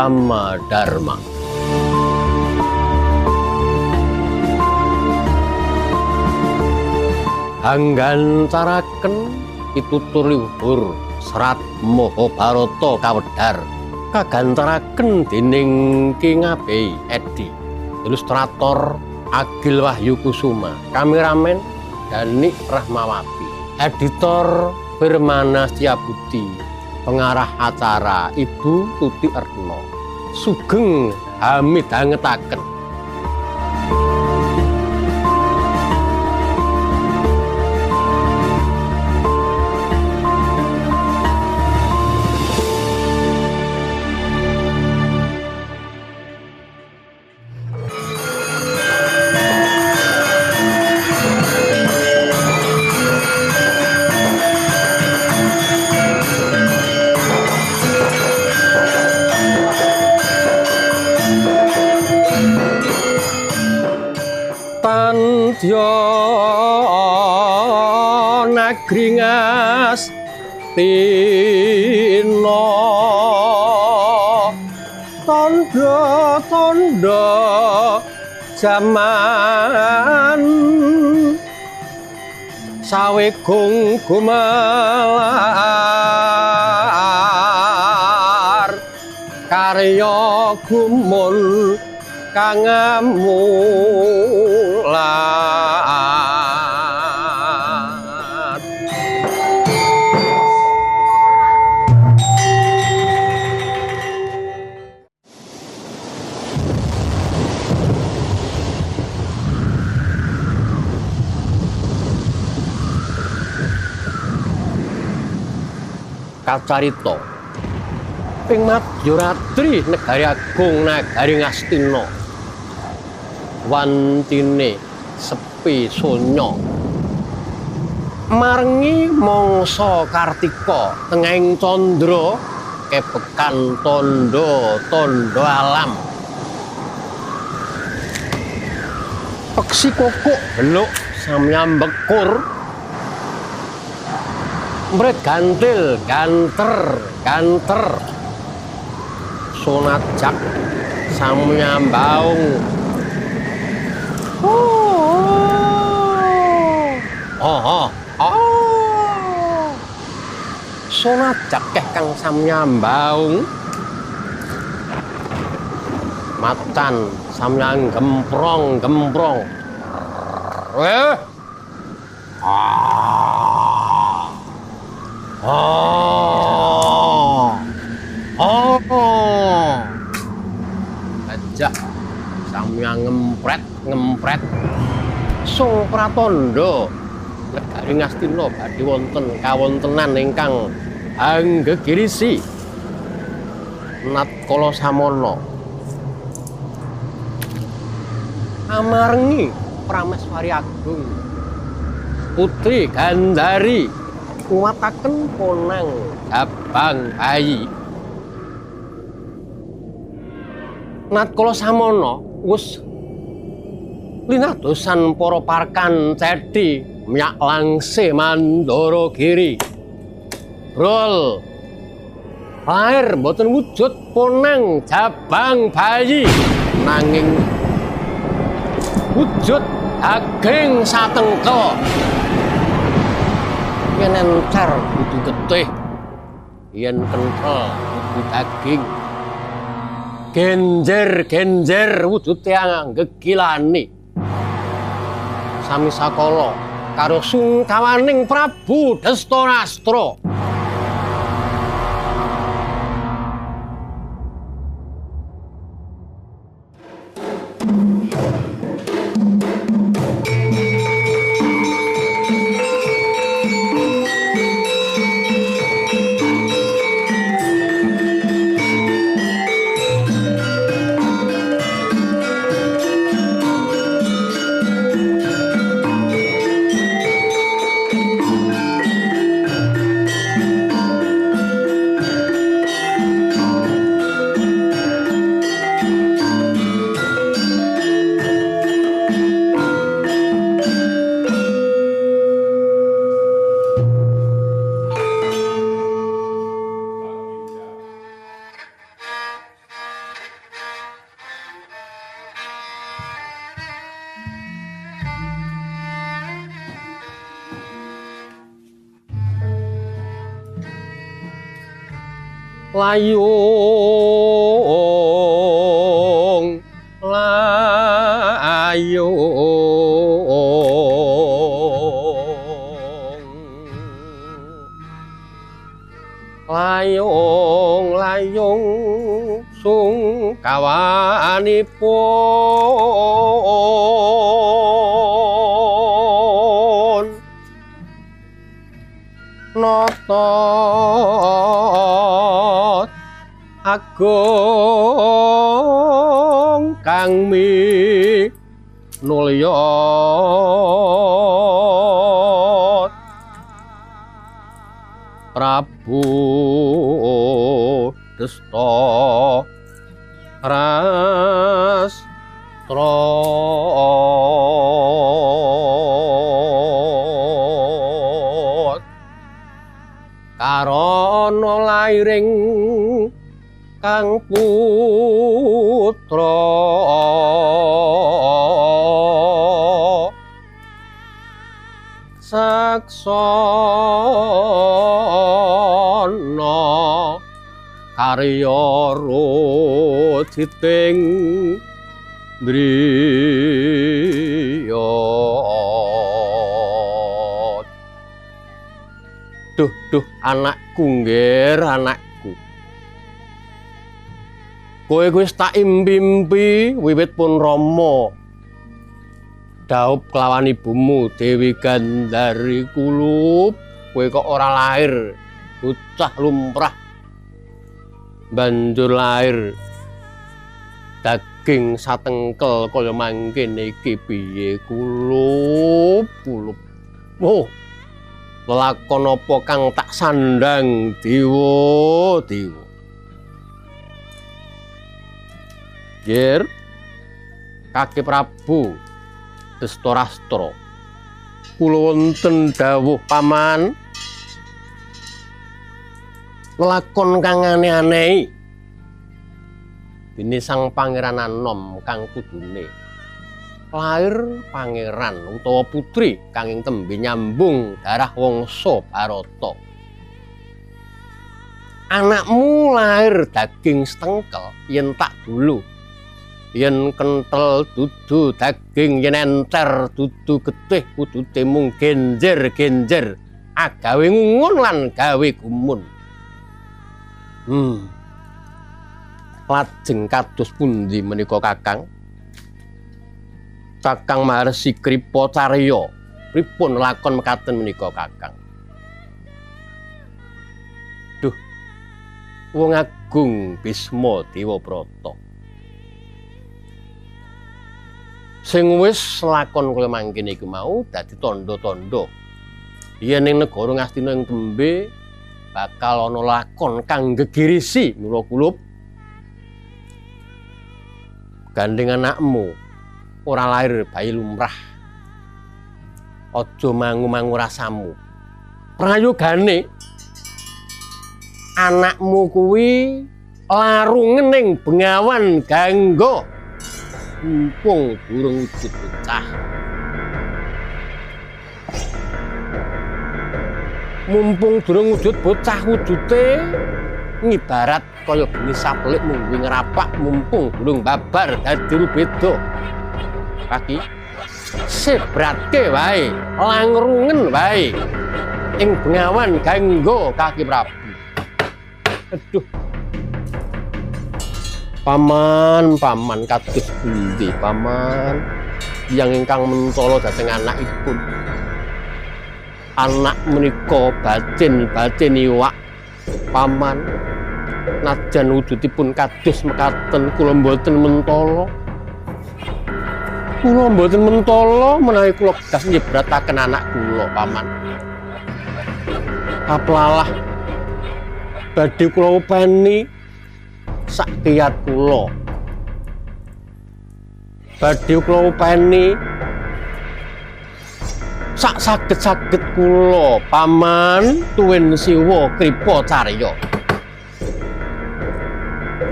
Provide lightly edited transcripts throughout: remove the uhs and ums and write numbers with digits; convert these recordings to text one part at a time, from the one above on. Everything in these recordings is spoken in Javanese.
Rama Dharma. Hanggantaraken pitutur liwur serat Mahabharata kawedhar kagantaraken dening Ki Ngabei Edi, ilustrator Agil Wahyu Kusuma, kameramen Dani Rahmawati, editor Firmana Setiabudi, pengarah acara Ibu Tuti Erno, sugeng hamidhangetaken. Tandya nagri ngastina, tandha-tandha jaman sawegung gumelar karya gumun kang mulat. Kacarita ing Madyaratri negari agung nagari Ngastina, wantine sepi sonya marengi mangsa Kartika tengahing candra kebekan tondo-tondo alam. Peksi kokok beluk samyambekur, mret gantil ganter sonajak samyambaung. Sonajak keh kang samyambaung, macan samyang gemprong. Gajah samyang ngempret. Sung pratandha negari Ngastina badhe wonten kawontenan ingkang anggegirisi Natkala Samana amarengi Prameswari Agung Putri Gandari nguwataken ponang Jabang Bayi. Natkala Samana wis linadosan para parkan cedhi myak langse Mandara Giri. Brol lahir mboten wujud ponang Jabang Bayi, nanging wujud daging satengkel. Yen encer kudu getih, yen kenthel kudu daging. Genjer wujud tiang gegilani. Sami sakala karo sungkawaning Prabu Dastarastra. layung layung layung layung sungkawanipun nata agung kang minulya Prabu Desta Rastra karana lairing kang putra saksana karya ruditing driya duh anakku ngger anakku kowe wis tak impi-impi wiwit pun Rama dhaup kelawan ibumu Dewi Gandari Kulup kowe kok ora lair bocah lumrah banjur lair daging satengkel kaya mangkene iki piye Kulup oh lelakon apa kang tak sandang dewa Yer Kaki Prabu Desta Rastra kula wonten dawuh paman lelakon kang aneh-aneh dene sang pangeran Anom kang kudune lair pangeran utawa putri kang ing tembe nyambung darah wangsa Barata anakmu lair daging setengkel yen tak dulu yen kentel dudu daging yen enter dudu getih kudute mung genjer agawe ngungun lan gawe gumun lajeng kados pundi menika Kakang Kakang Maharsi Kripa Carya pripun lakon mekaten menika Kakang duh wong agung Bisma Dewabrata sing wis lakon kaya mangkene iku mau dadi tandha-tandha yen ning negara Ngastina ing tembe bakal ana lakon kang gegirisi mula Kulup gandeng anakmu ora lair bayi lumrah aja mangu-mangu rasamu prayogane anakmu kuwi larungen ning Bengawan Gangga mumpung durung wujud bocah wujute ngibarat kaya geni sapelik mungguing ngerapak mumpung durung babar dadi beda kaki sebratke wae langrungen wae ing Bengawan Gangga Kaki Prabu aduh paman kados pundi paman yang ingkang mentala dhateng anakipun anak menika batin iwak paman najan wujudipun kados mekaten kula mboten mentala menawi kula gas nyebrataken anak kula paman aplalah badhe kula upeni sak kiyat kula badhe kula upeni sak saged-saged kula paman tuwin siwa Kripa Carya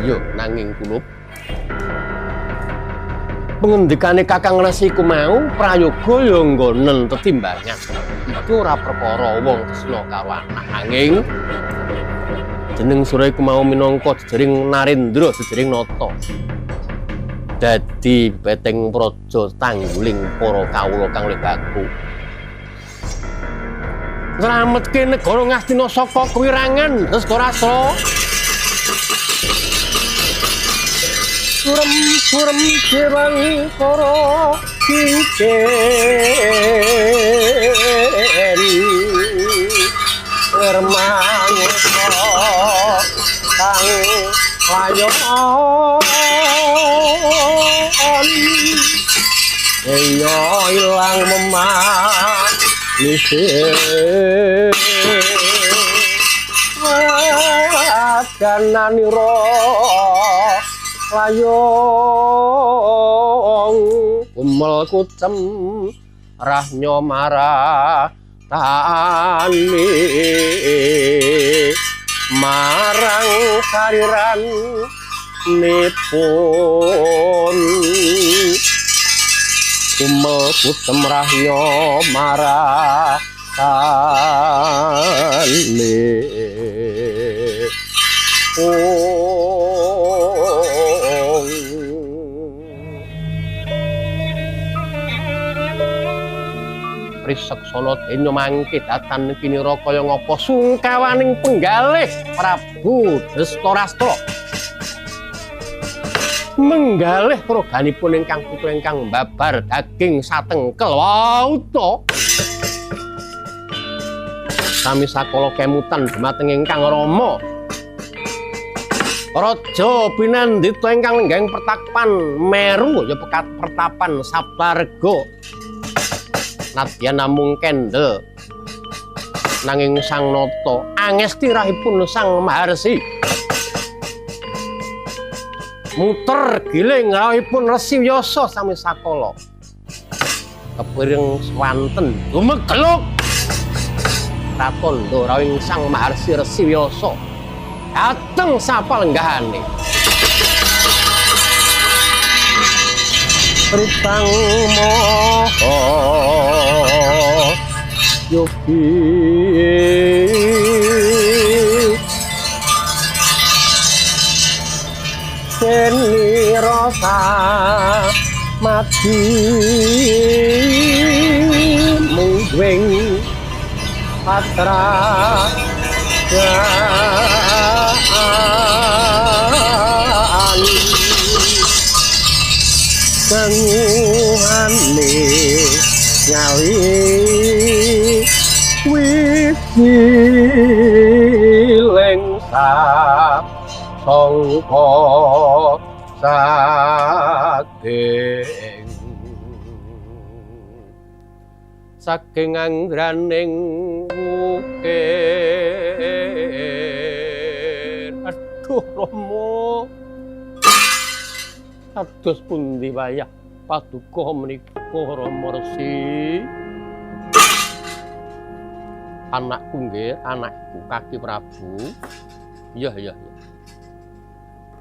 yo nanging Kulup pengendikane Kakang Resi ku mau prayoga ya nggonen tetimbangan iku ora perkara wong tresna karo anak anging jeneng sira iku mau minangka jejering Narendra jejering Nata. Dadi beteng praja tangguling para kawula kang luwih baku. Slametke negara Ngastina saka kewirangan Drestarstra. Surem dewan para kincen Lermangsa kang layon Eyo ilang memanisir Wagananira layong umel kucem rahnya maratani marang kariran nipun umel kucem rahnya maratani Prisaksana denya mangke datan kinira kaya ngapa sungkawaning penggalih Prabu Drestarstra. Menggalih proganipun ingkang putra ingkang mbabar daging satengkel wau to. Sami sakala kemutan dumateng ingkang Rama. Raja pinandhita ingkang lenggahing pertapan Meru ya pekat pertapan Saptarga. Nadyan namung kendel nanging Sang Nata angesti rahipun Sang Maharsi muter giling rahipun Resi Wyasa sami sakala kepiring swanten dumegeluk pratandha rawing Sang Maharsi Resi Wyasa dateng sapa lenggahane Tritang Maha Yogi Seni rasa mati mungwing patra Sanguhane nyawi wikiling sangka saking anggraning ukir aduh Rama kados pundi wayah paduka menika Rama Resi anakku nggih anakku Kaki Prabu iya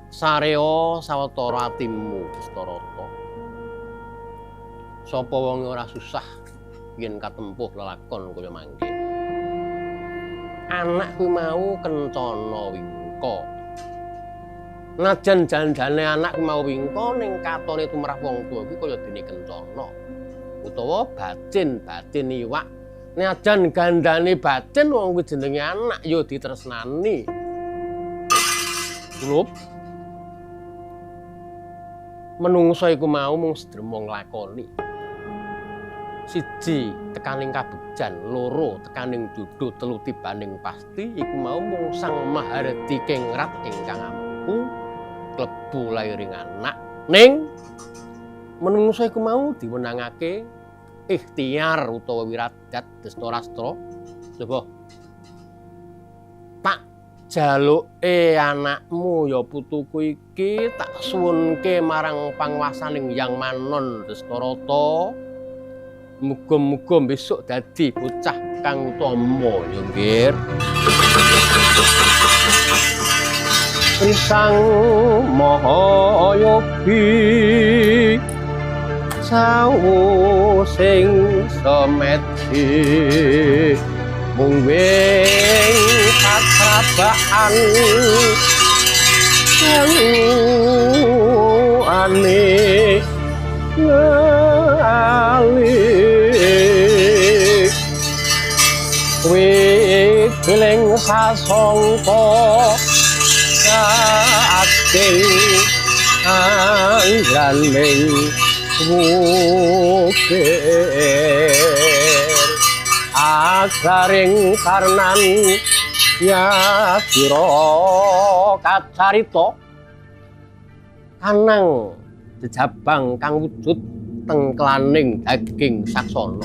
sareo sawetara atimu Drestarstra sapa wong ora susah yen katempuh lelakon kaya mangke anakku mau Kencana Wingka najan janjane anak mau wingko ning katone tumrap wong tuwa kuwi kaya dene Kencana utawa batin iwak najan gandane batin wong kuwi jenenge anak ya ditresnani Lho menungso iku mau mung sedrema nglakoni siji tekaning kabegjan loro tekaning dudu telu tibaning pasti iku mau mung Sang Maharti kengrat ingkang ampu klebu lairing anak ning menungso iku mau diwenangake ikhtiar utawa wiradat Drestarstra coba tak jaluke anakmu ya putuku iki tak suwunke marang panguwasaning Hyang Manon Drestarstra muga-muga besok dadi bocah kang utama ya nggih Sang Maha Yogi sawu sing semeti mung wing katrabaan ane ngali kuwi keling sasongko saking angganing wukir agaring karnan ya sira kacarita kanang jejabang kang wujud tengklaning daging saksana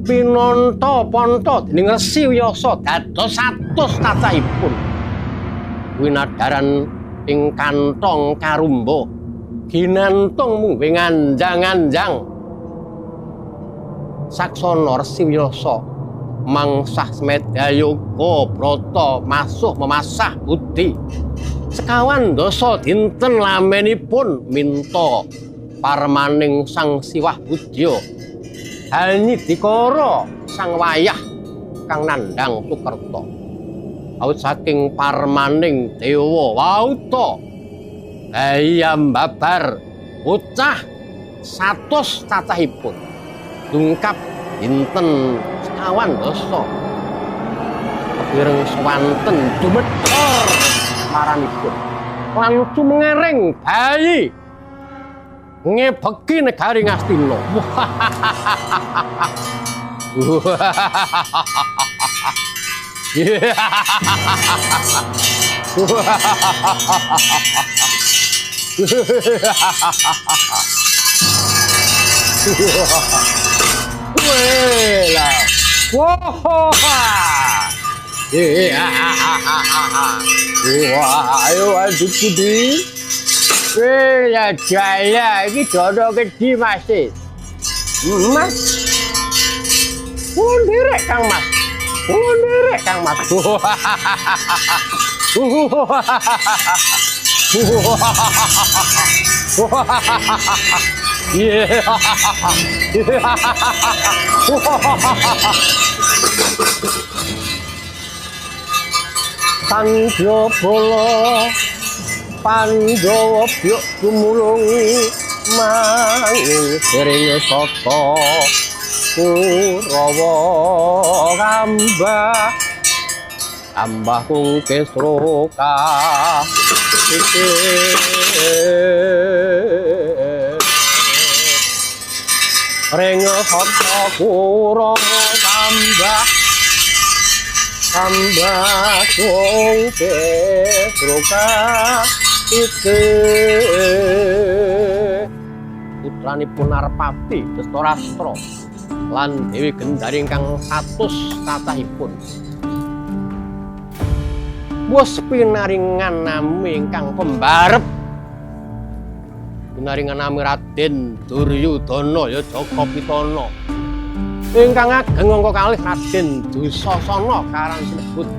pinanta panta dening Resi Wyasa dados 100 cacahipun winadaran ing kantong karumba ginantung mungwing anjang-anjang saksana Resi Wyasa mangsah Smedayuga Brata masuh memasah budi sekawan dasa dinten lamenipun minta parmaning Sang Siwah Budya Hanyidikara sang wayah kang nandhang Sukerta awit saking parmaning dewa wauta hayam babar bocah 100 cacahipun dungkap dinten sekawan dasa kepireng swanten dumedhor maranipun lan sumengaring bayi ngebeki negari Ngastina wela wah ayo aduk budi wela jaya iki dono gedhi Mas Mas nderek Kang Mas nderek Kang Mas Sanjabala Pandhawa byuk gumulung manging sering sata Kurawa kambah kung kesroka ring sata Kurawa kambah kung kesroka putranipun Narpati Dastarastra lan Dewi Gendari ingkang 100 cacahipun wis pinaringan nami ingkang pembarep pinaringan nami Raden Duryudana ya Jakapitana ingkang ageng angka kalih Raden Dursasana karan sinebut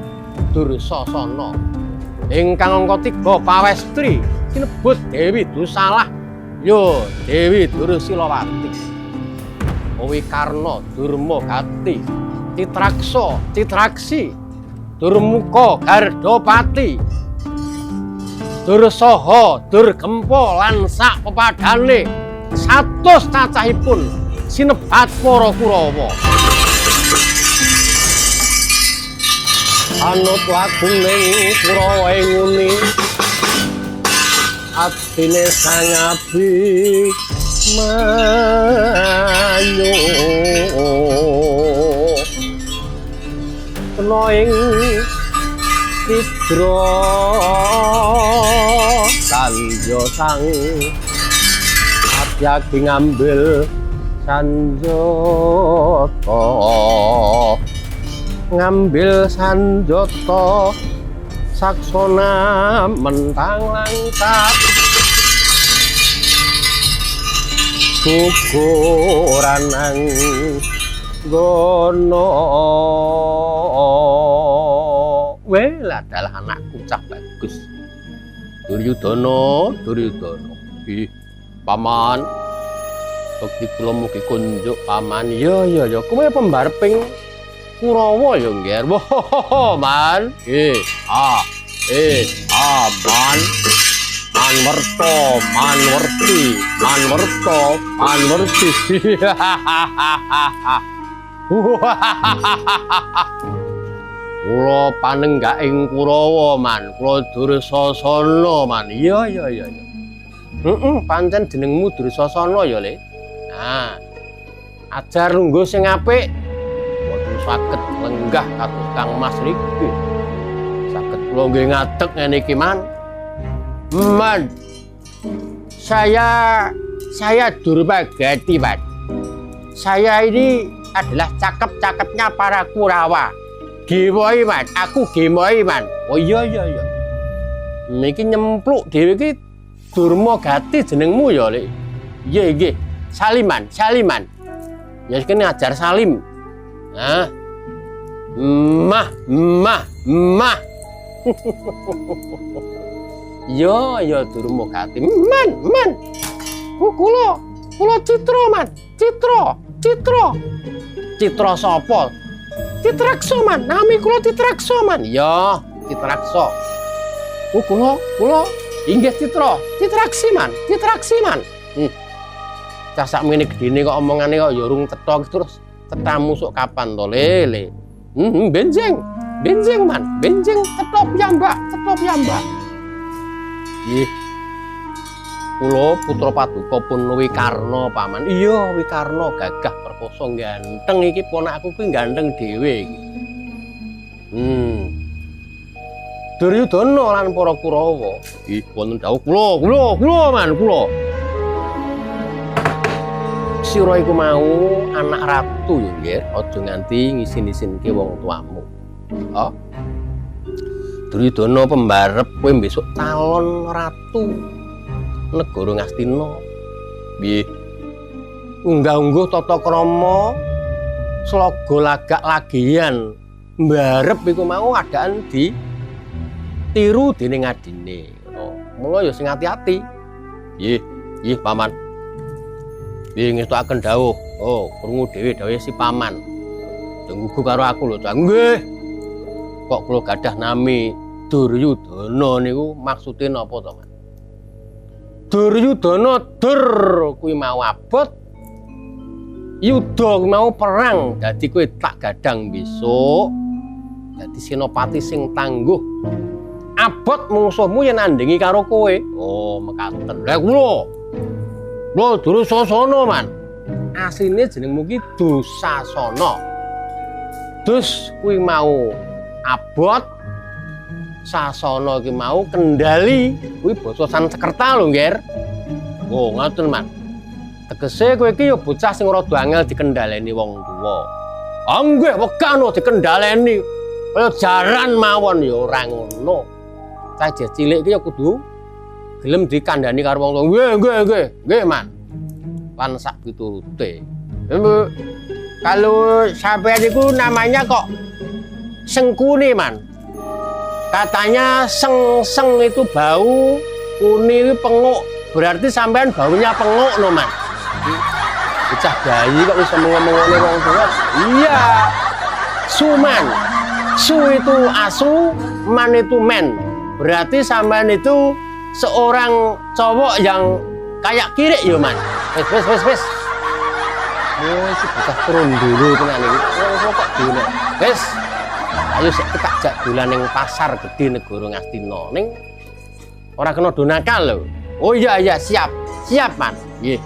Dursasana ingkang angka 3 Pawestri sinebut Dewi Dusalah ya Dewi Dursilawati Wikarna Durmagati Citraksa Citraksi Durmuka Gardapati Dursaha Durgempa lan sak pepadane 100 cacahipun sinebat para Kurawa anut laguning Kurawa nguni atine sang abi manyo kena ing sidra sanjo sang atyagi ngambil sanjata saksona mentang langkat guguranang gono wela adalah anakku cah bagus Duryudana ih paman bekti kula mugi kunjuk paman ya kowe pembareping Kurawa ya ngger. Woh, man. Man. Man werta, man werti, man werta, man werti. Kula panenggaking Kurawa, man. Kula Dursasana, man. Iya. Pancen jenengmu Dursasana ya, Le. Nah. Ajar lungguh sing apik. Boten saged lenggah kados Kang Mas niki. Saged kula nggih ngadeg ngene iki, man. Man. Saya Durbagati, man. Saya ini adalah cakep-cakepnya para Kurawa. Gewoi, man. Aku Gewoi, man. Oh iya. Niki nyempluk dhewe iki Durmagati jenengmu ya, Le. Nggih. Saliman. Ya kene ajar salim. Nah. Mah. Yo Durmagati. Man. Kula Citra, man. Citra sapa? Titraksa, man. Nami kula Titraksa, man. Ya, Titraksa. Kula inggih Citra. Titraksi, man. Cah sakmene gedene kok omongane kok ya urung cetha terus cetamu sok kapan to, Le? Benjing, man. Benjing cetha piyambak. Nggih. Kula putra paduka pun Wikarna, paman. Iya, Wikarna gagah perkasa ganteng iki ponakku kuwi ganteng dhewe iki. Duryudana lan para Kurawa. Nggih, wonten dawuh kula, man. Sira iku mau anak ratu ya, nggih. Aja nganti ngisin-isinke wong tuamu. Oh. Duryudana pembarep kowe besok calon ratu negara Ngastina. Piye? Unggah-ungguh tata krama slaga lagak lagian mbarep iku mau adaan di tiru dening adine. Mula ya sing ati-ati. Nggih, paman. Piye ngestokaken dawuh? Oh, krungu dhewe dawuhe si paman. Denggugu karo aku lho, Cang. Nggih. Kok kula gadah nami Duryudana niku maksude napa to, Man? Duryudana kuwi mau abot. Yuda kuwi mau perang. Dadi kowe tak gadang besok. Dadi senopati sing tangguh. Abot mungsuhmu yen nandingi karo kowe. Oh, mekaten. Lah kula Dursasana, man. Asline jenengmu ki Dusasana. Dus kuwi mau abot. Sasana ki mau kendali. Kuwi basa Sanskerta lho, Ngger. Oh, ngoten, man. Tegese kowe iki ya bocah sing rada angel dikendhaleni wong tuwa. Ah nggih, wegah dikendhaleni. Kaya jaran mawon ya ora ngono. Cah cilik iki ya kudu gelem dikandhani karo wong tuwa. Nggih, man. Lan sak piturute. Kalau sampean iku namanya kok Sengkuni, man. Katanya seng itu bau, kuni itu penguk. Berarti sampean baunya penguk, no, man. Bocah bayi kok bisa ngomong-ngomong wong tua. Iya. Suman. Su itu asu, man itu men. Berarti sampean itu seorang cowok yang kayak kirik ya, man. Wes. Si bocah turun dulu tenan iki. Kok dene. Wes. Ayo sik kita jak dolan ning pasar gede negara Ngastina. Ning ora kena do nakal lho. Oh iya, siap, man. Nggih.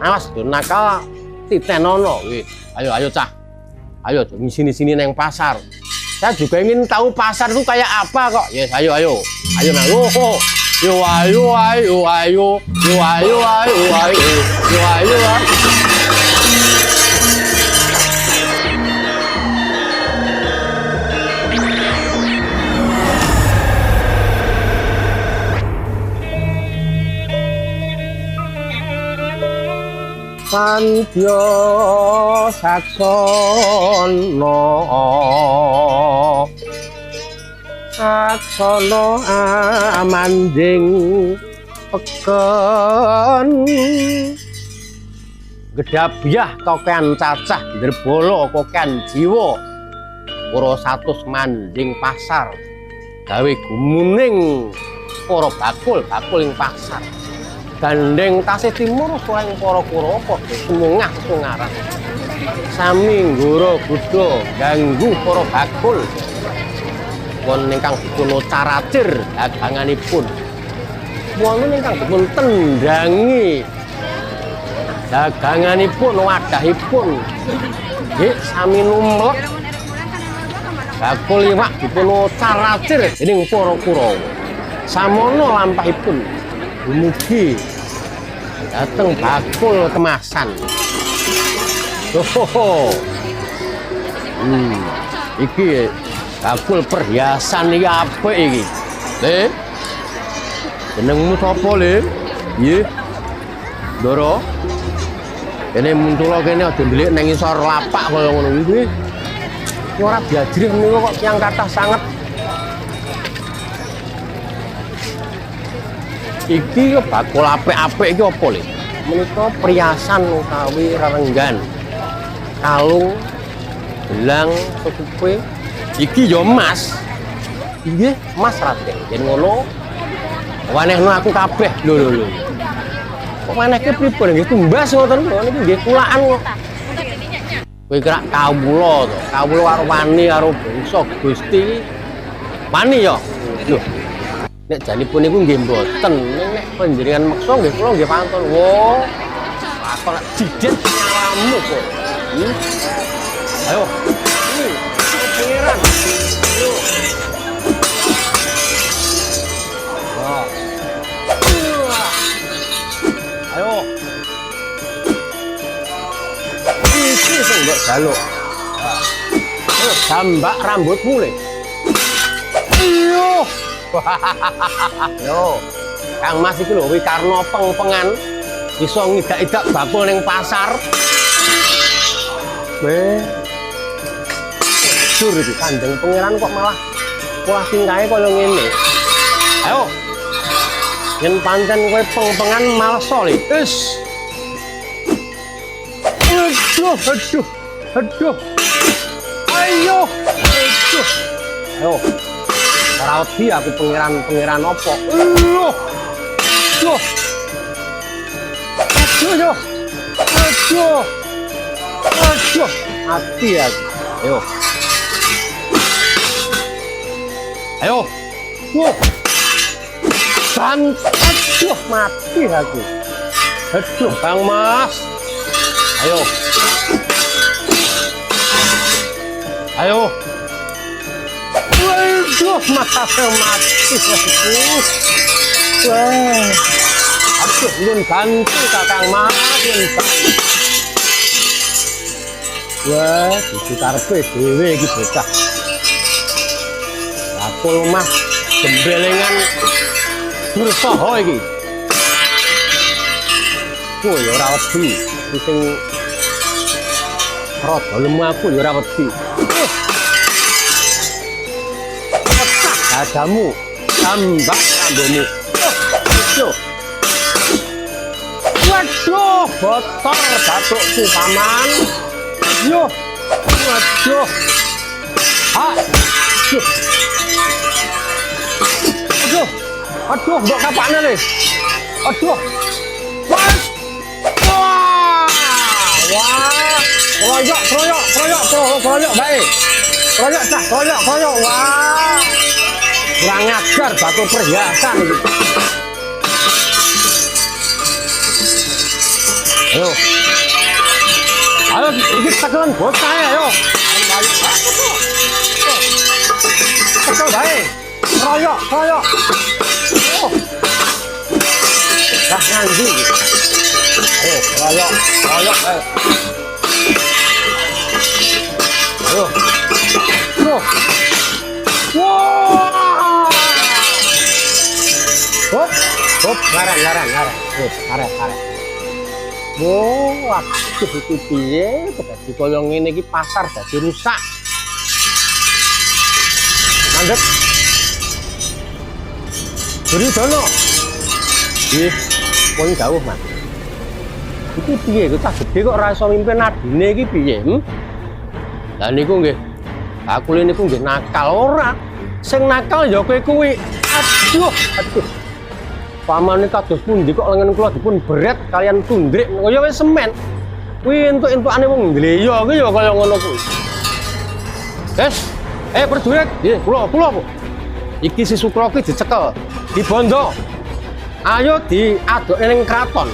Awas do nakal titenono nggih. Ayo cah. Ayo sini neng pasar. Saya juga ingin tahu pasar itu kayak apa kok. Yes, ayo. Nah. Ayo. Sandya saksana amanjing peken gedabyah kokean cacah nderbala kokean jiwa para satus manjing pasar gawe gumuning para bakul ing pasar gandeng tasih timur suing para Kurawa padha sumungah sungaran sami nggara Buddha ganggu para bakul wonten ingkang dipun caracir daganganipun wonten ingkang dipun tendangi daganganipun wadahipun nggih sami numlek bakul iwak dipun caracir dening para Kurawa samono lampahipun dumugi dhateng bakul kemasan iki bakul perhiasan iki apik iki Le jenengmu sapa Le nggih Ndoro kene muntula kene aja ndelik nang isor lapak kaya ngono iki ora diajrih niku kok tiyang kathah sanget. Iki bakul apik-apik iki apa Le? Menika priasan utawi rerenggan. Kalung, gelang, sekupe. Iki ya emas. Nggih, emas Raden. Yen ngono wanehno aku kabeh. Lho. Kok manehke pripun nggih tumbas ngoten lho niki nggih kulaan kok. Kowe kira kawula to. Kawula karo wani karo bangsa Gusti. Wani ya? Lho. Nek janipun niku nggih mboten. Nek panjenengan meksa nggih kula nggih pantun. Wo. Aku lak jijet nyawamu kok. Ayo. Pangeran. Ayo. Ayo. Iki sing mbok jaluk. Jambak rambutmu Le. Iyo. Yo. Kang Mas iki lho wikarna peng-pengan iso ngidak-idak bakul ning pasar. Jujur iki Kanjeng Pangeran kok malah pola tingkahe kaya ngene. Ayo. Yen pancen kowe peng-pengan malsa Le. Wis. Aduh. Ayo. Ayo. Ora wedi aku pangeran apa. Aduh. Mati aku. Ayo. Aduh, mati aku. Aduh, Bang Mas. Ayo. Waduh, mati aku. Wah. Aduh, nyun ganti Kakang Mas, nyun ganti. Wah, iki karepe dhewe iki bocah. Bakul mah gembelengan dursaha iki. Ku ya ora wedi, sing rada lemu aku ya ora wedi. Adamu tambah rambutmu. Waduh, botol batukku paman. Yo, waduh. Aduh, mbok kapakne Le. Aduh. Wah. Kroyok bae. Kroyok. Wah. Kurang ajar batu perhiasan iki. Ayo iki tekelan bocah ayo. Tekel bae. Kroyok. Lah nganti. Ayo, kroyok bae. Ayo. Wah. Hop, ngaran. Arek. Wah, waduh iki piye? Dadi kaya ngene iki pasar dadi rusak. Mandek. Duryudana. Nggih, pun dawuh, Mas. Iki piye? Cah gedhe kok ora iso mimpin adine iki piye? Lah niku nggih Bakul niku nggih nakal ora. Sing nakal ya kowe kuwi. Aduh. Pamane kados pundi kok lengen kula dipun beret kalian tundrik kaya wis semen. Kuwi entuk-entukane wong ndleya kuwi ya kaya ngono kuwi. Wes, prajurit, nggih kula kok. Iki si Sukra ki dicekel, dibondo. Ayo diadokne ning kraton.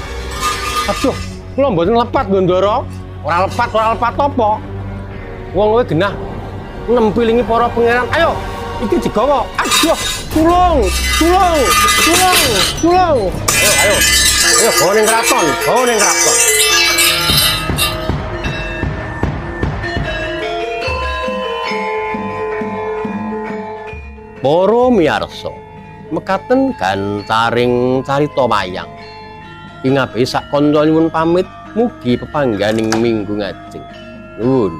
Aduh, kula mboten lepat Ndara. Ora lepat apa. Wong kowe genah nempilingi para pangeran. Ayo, iki digawa. Aduh, tulung. Ayo, bawa ning kraton. Para miyarsa, mekaten gancaring carita wayang. Ingabe sak kanca nyuwun pamit mugi pepangganing minggu ngajeng. Nuwun.